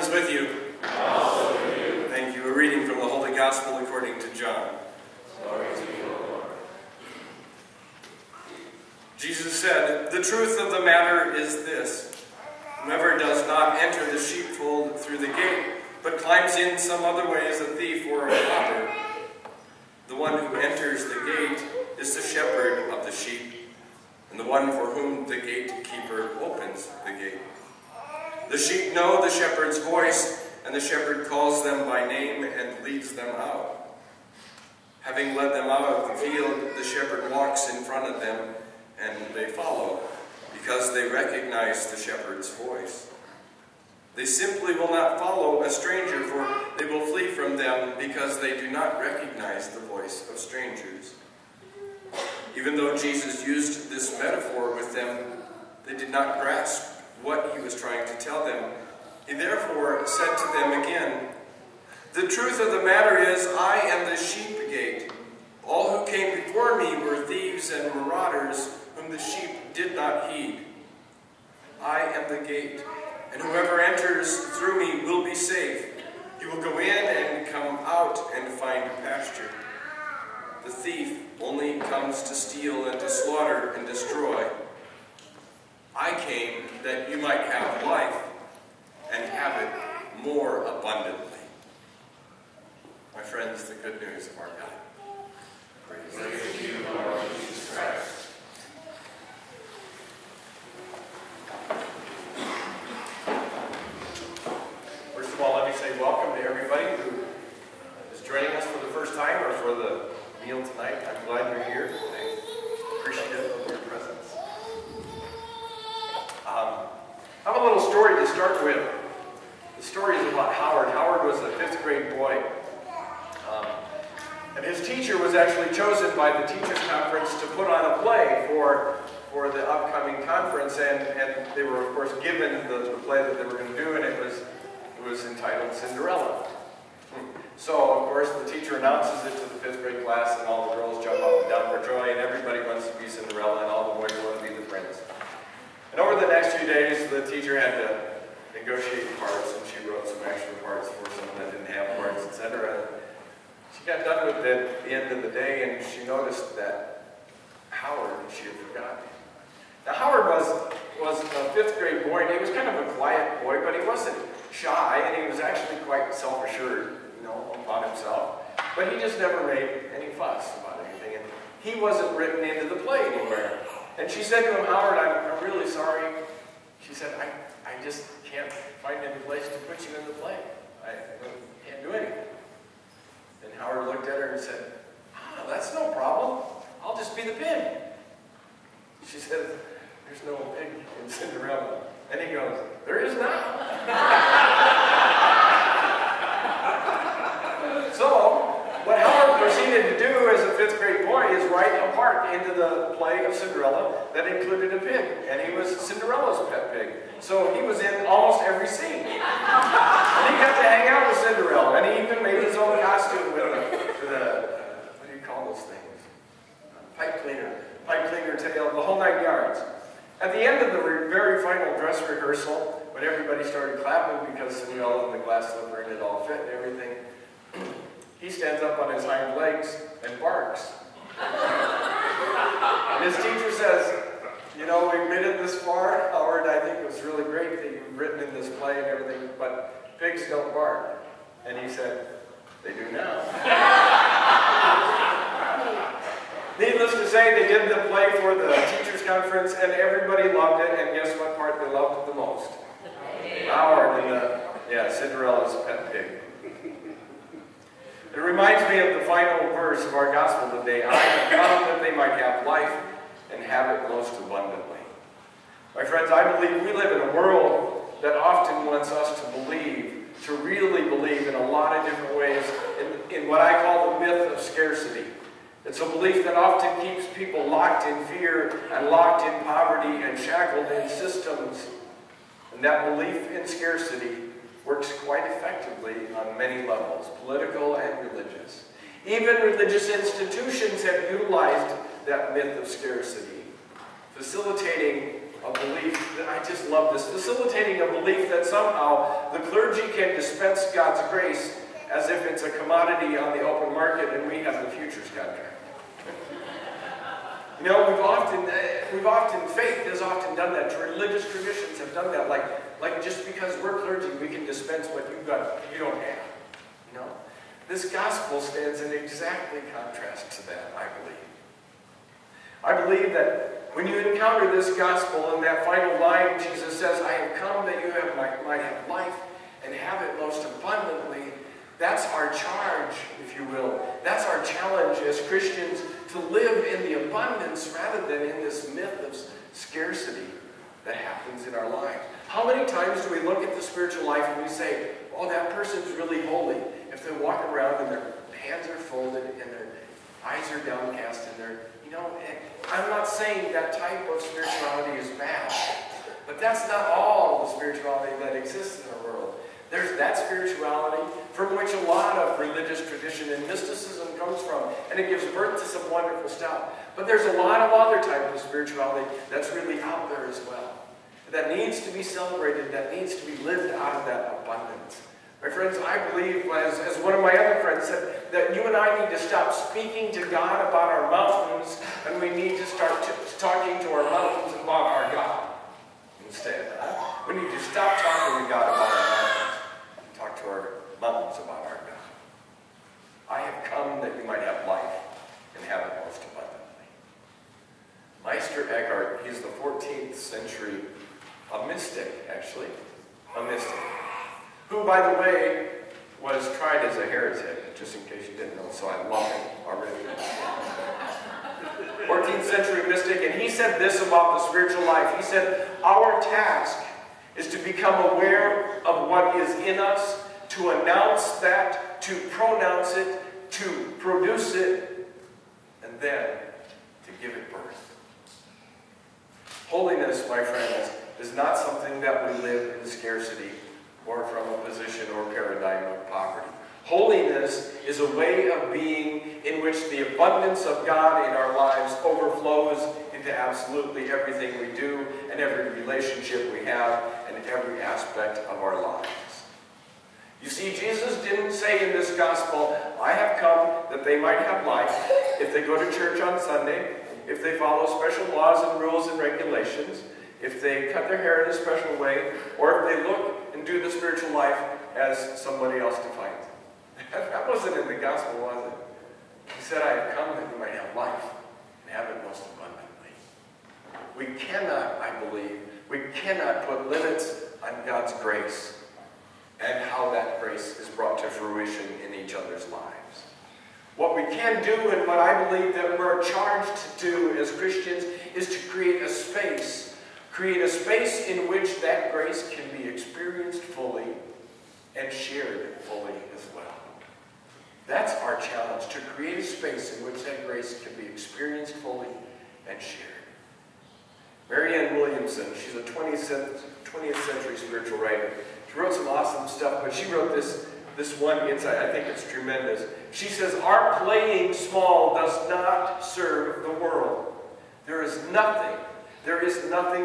is with you. And also with you. Thank you. A reading from the Holy Gospel according to John. Glory to you, O Lord. Jesus said, "The truth of the matter is this. Whoever does not enter the sheepfold through the gate, but climbs in some other way is a thief or a robber. The one who enters the gate is the shepherd of the sheep, and the one for whom the gatekeeper opens the gate. The sheep know the shepherd's voice, and the shepherd calls them by name and leads them out. Having led them out of the field, the shepherd walks in front of them, and they follow, because they recognize the shepherd's voice. They simply will not follow a stranger, for they will flee from them, because they do not recognize the voice of strangers." Even though Jesus used this metaphor with them, they did not grasp what he was trying to tell them. He therefore said to them again, "The truth of the matter is, I am the sheep gate. All who came before me were thieves and marauders, whom the sheep did not heed. I am the gate, and whoever enters through me will be safe. He will go in and come out and find pasture. The thief only comes to steal and to slaughter and destroy. I came that you might have life and have it more abundantly." My friends, the good news of our God. Praise to you, Lord Jesus Christ. First of all, let me say welcome to everybody who is joining us for the first time or for the meal tonight. I'm glad you're here. I'm appreciative of your presence. I have a little story to start with. The story is about Howard. Howard was a 5th grade boy. And his teacher was actually chosen by the teachers' conference to put on a play for the upcoming conference. And they were, of course, given the play that they were going to do, and it was entitled Cinderella. So, of course, the teacher announces it to the 5th grade class, and all the girls jump up and down for joy, and everybody wants to be Cinderella, and all the boys want to be the prince. And over the next few days, the teacher had to negotiate parts, and she wrote some extra parts for someone that didn't have parts, etc. She got done with it at the end of the day, and she noticed that Howard, she had forgotten. Now, Howard was a 5th grade boy, and he was kind of a quiet boy, but he wasn't shy, and he was actually quite self-assured, about himself. But he just never made any fuss about anything, and he wasn't written into the play anywhere. And she said to him, "Howard, I'm really sorry." She said, I just can't find any place to put you in the play. I can't do anything." And Howard looked at her and said, "That's no problem. I'll just be the pig." She said, "There's no pig in Cinderella." And he goes, "There is now." So, what Howard proceeded to do as a 5th grade boy is write a part into the play of Cinderella that included a pig, and he was Cinderella's pet pig. So he was in almost every scene. And he got to hang out with Cinderella, and he even made his own costume with the what do you call those things? Pipe cleaner tail, the whole 9 yards. At the end of the very final dress rehearsal, when everybody started clapping because Cinderella and the glass slipper and it all fit and everything, he stands up on his hind legs and barks. And his teacher says, "We made it this far, Howard. I think it was really great that you've written in this play and everything, but pigs don't bark." And he said, "They do now." Needless to say, they did the play for the teachers' conference, and everybody loved it, and guess what part they loved the most? Howard and Cinderella's pet pig. It reminds me of the final verse of our gospel today. "I have come that they might have life and have it most abundantly." My friends, I believe we live in a world that often wants us to really believe in a lot of different ways in what I call the myth of scarcity. It's a belief that often keeps people locked in fear and locked in poverty and shackled in systems. And that belief in scarcity works quite effectively on many levels, political and religious. Even religious institutions have utilized that myth of scarcity, facilitating a belief that I just love this. Facilitating a belief that somehow the clergy can dispense God's grace as if it's a commodity on the open market and we have the futures contract. You know, faith has often done that. Religious traditions have done that. Like just because we're clergy, we can dispense what you don't have. You know, this gospel stands in exactly contrast to that, I believe. I believe that when you encounter this gospel in that final line, Jesus says, "I have come that you might have life and have it most abundantly." That's our charge, if you will. That's our challenge as Christians, to live in the abundance rather than in this myth of scarcity that happens in our lives. How many times do we look at the spiritual life and we say, "Oh, that person's really holy," if they walk around and their hands are folded and their eyes are downcast and they're, you know, I'm not saying that type of spirituality is bad, but that's not all the spirituality that exists in our world. There's that spirituality from which a lot of religious tradition and mysticism comes from, and it gives birth to some wonderful stuff. But there's a lot of other type of spirituality that's really out there as well, that needs to be celebrated, that needs to be lived out of that abundance. My friends, I believe, as one of my other friends said, that you and I need to stop speaking to God about our mountains, and we need to start talking to our mountains about our God instead. We need to stop talking to God about our mountains and talk to our mountains about our God. I have come that you might have life and have it most abundantly. Meister Eckhart, he's the 14th century, a mystic, actually, a mystic, who, by the way, was tried as a heretic, just in case you didn't know, so I love him already. 14th century mystic, and he said this about the spiritual life. He said, "Our task is to become aware of what is in us, to announce that, to pronounce it, to produce it, and then to give it birth." Holiness, my friends, is not something that we live in scarcity or from a position or paradigm of poverty. Holiness is a way of being in which the abundance of God in our lives overflows into absolutely everything we do and every relationship we have and every aspect of our lives. You see, Jesus didn't say in this gospel, "I have come that they might have life," if they go to church on Sunday, if they follow special laws and rules and regulations, if they cut their hair in a special way, or if they look and do the spiritual life as somebody else defines it. That wasn't in the gospel, was it? He said, "I have come that you might have life and have it most abundantly." We cannot, I believe, we cannot put limits on God's grace and how that grace is brought to fruition in each other's lives. What we can do, and what I believe that we're charged to do as Christians, is to create a space in which that grace can be experienced fully and shared fully as well. That's our challenge, to create a space in which that grace can be experienced fully and shared. Marianne Williamson, she's a 20th century spiritual writer. She wrote some awesome stuff, but she wrote this one insight. I think it's tremendous. She says, "Our playing small does not serve the world. There is nothing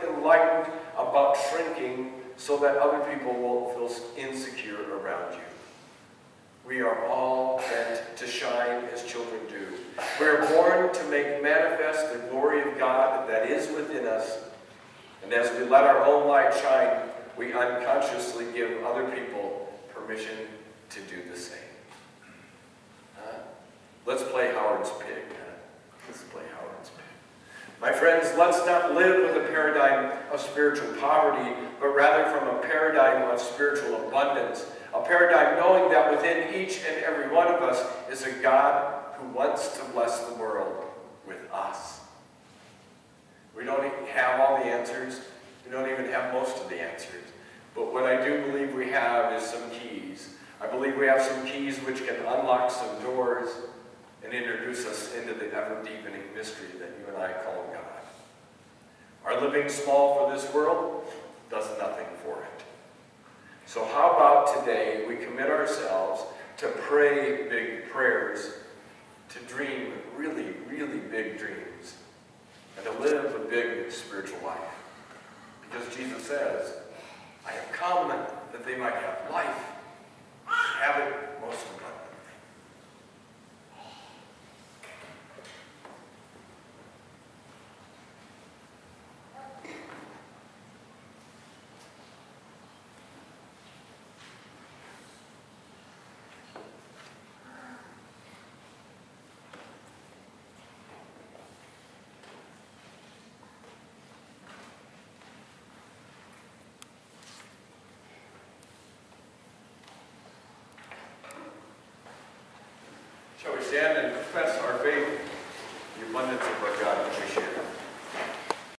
enlightened about shrinking so that other people won't feel insecure around you. We are all meant to shine as children do. We are born to make manifest the glory of God that is within us. And as we let our own light shine, we unconsciously give other people permission to do the same." Let's play Howard's Pig. Let's play Howard's Pig. My friends, let's not live with a paradigm of spiritual poverty, but rather from a paradigm of spiritual abundance. A paradigm knowing that within each and every one of us is a God who wants to bless the world with us. We don't even have all the answers. We don't even have most of the answers. But what I do believe we have is some keys. I believe we have some keys which can unlock some doors and introduce us into the ever-deepening mystery that you and I call God. Our living small for this world does nothing for it. So how about today we commit ourselves to pray big prayers, to dream really, really big dreams, and to live a big spiritual life. Because Jesus says, I have come that they might have life, have it most abundantly. Shall we stand and confess our faith, the abundance of our God?